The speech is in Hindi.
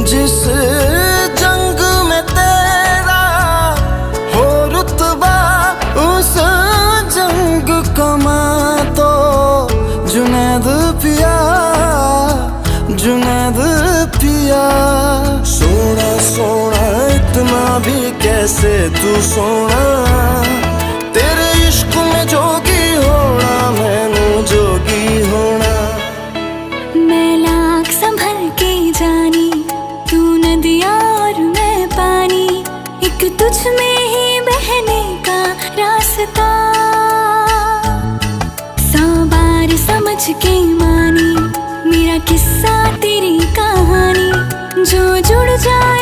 जिस जंग में तेरा हो रुतबा, उस जंग कमा तो जुनैद पिया, जुनैद पिया। सोना सोना इतना भी कैसे तू सोना, तेरे इश्क में जोगी होना, मैनू जोगी होना। मैं लाख संभल के जानी, तू नदिया और मैं पानी, एक तुझ में ही बहने का रास्ता। 100 बार समझ के मानी, मेरा किस्सा तेरी कहानी, जो जुड़ जाए